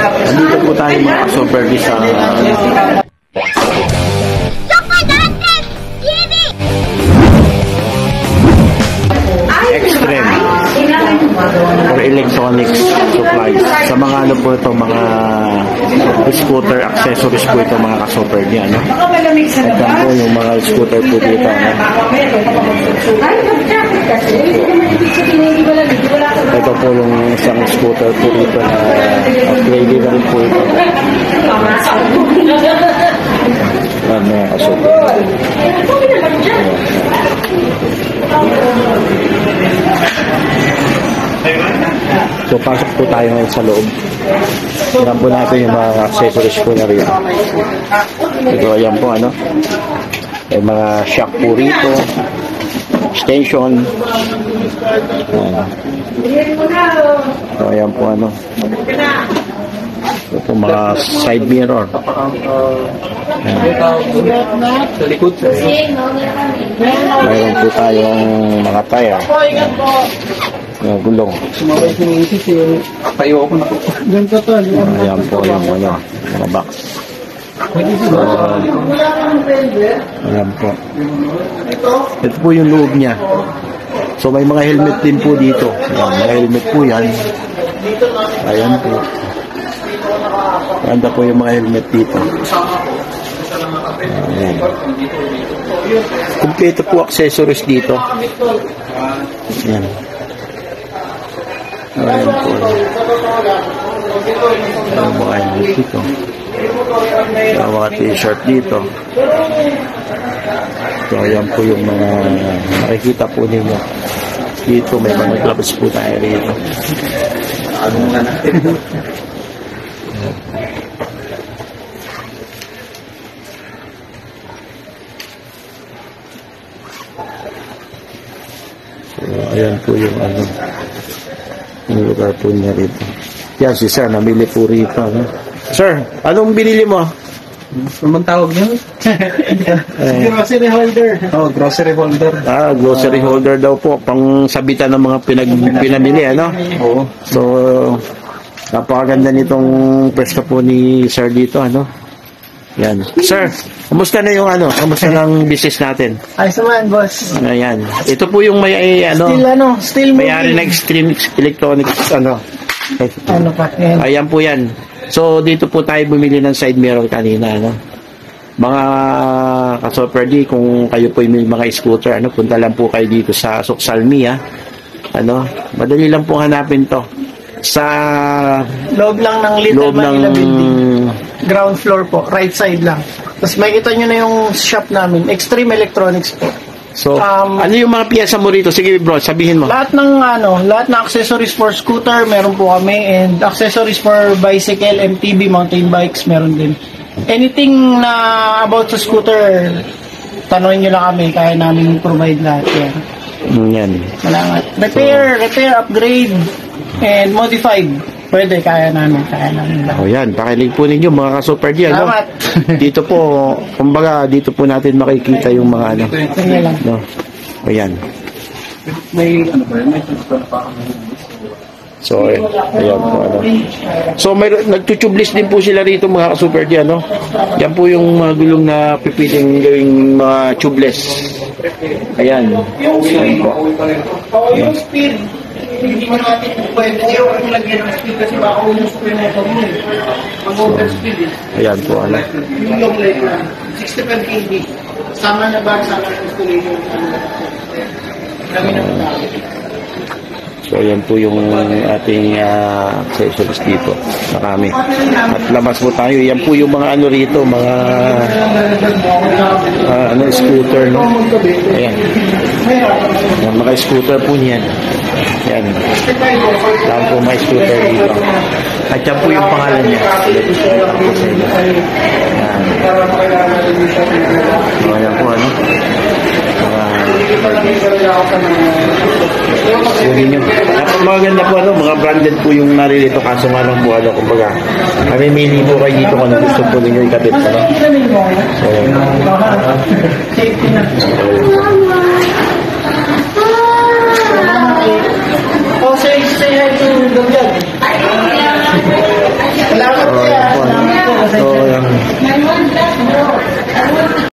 Nandito po tayo mga ka-super sa Extreme for electronics supplies. Sa mga ano po ito, mga scooter accessories po ito mga ka-super niya, no? At po yung mga scooter po dito, no? Ito po yung isang scooter po dito na upgraded na rin po ito. Yan mga ka-super. So pasok po tayo ngayon sa loob. Tignan po natin yung mga accessories po na rin. Ito ayan po ano. May mga shock po rito. Extension. So ayan po ano. Ito po mga side mirror. Mayroon po tayong mga tire. Yung gulong. Ayan po yung ano, mga box. So, ayan po. Ito po yung loob niya. So may mga helmet din po dito. Ayan, mga helmet po yan. Ayan po. Ganda po yung mga helmet dito. Ayan. Kompleto po accessories dito. Ayan. Ayan po. Ayan mga helmet dito. Ayan mga t-shirt dito. So ayan po yung mga nakikita po ninyo. Dito may mga gloves po tayo rito. So ayan po yung ano, yung lugar po niya rito. Yan si sir, namili po rito. No? Sir, anong binili mo? Anong tawag niyo? Grocery holder. Oh, grocery holder. Ah, grocery holder daw po. Pang sabitan ng mga pinamili, ano? Oo. So, napakaganda nitong pwesto po ni sir dito, ano? Yan. Sir, kamusta na yung ano? Kamusta ng business natin? Ayos naman, boss. Ayan. Ito po yung may ano? Still may-ari na Extreme Electronics, ano? Ano pa? Ayan po yan. So, dito po tayo bumili ng side mirror kanina, no? Mga ka-super D, kung kayo po may mga scooter, ano, punta lang po kayo dito sa Suksalmi, ano? Madali lang po hanapin to. Sa loob lang ng Little Manila Building. Ground floor po, right side lang. Tapos makikita nyo na yung shop namin, Extreme Electronics po. So, ano yung mga piyesa mo rito? Sige bro, sabihin mo. Lahat ng accessories for scooter meron po kami, and accessories for bicycle, MTB, mountain bikes meron din. Anything na about sa scooter, tanongin nyo lang kami, kaya namin provide lahat yan. Yan. Salamat. Repair, upgrade, and modified. Pwede, kaya namin lahat. O yan, pakinig po ninyo mga ka-super D, ano? Salamat. Dito po, kumbaga, dito po natin makikita yung mga ano. No? O yan. May ano ba? May so, ayan po, ano. So, nagtutubeless din po sila rito mga ka-super D, ano? Yan po yung mga gulong na pipiling gawing mga tubeless. Ayan. Ayan po. Yung speed, hindi mo natin pwede yung lagyan ng speed kasi baka umusok yung motor mo. Mag-overspeed eh. Ayan po, ano. Yung long leg na, 65 kb. Sama na ba sa installation? Kami na po. So, ayan po yung ating accessories dito. Marami. At labas po tayo. Yan po yung mga ano rito, mga scooter, no? Ayan. Yung mga scooter po niyan. Ayan. Lang po may scooter dito. At yan po yung pangalan niya. Ayan. So, ayan po, ano? Yun yung maganda po, ano, mga branded po yung naririto, kaso nga lang po, ano, kumbaga mamimili po kayo dito kung gusto po ninyo ikabit, ano. So, say hi to the vlog. Salamat.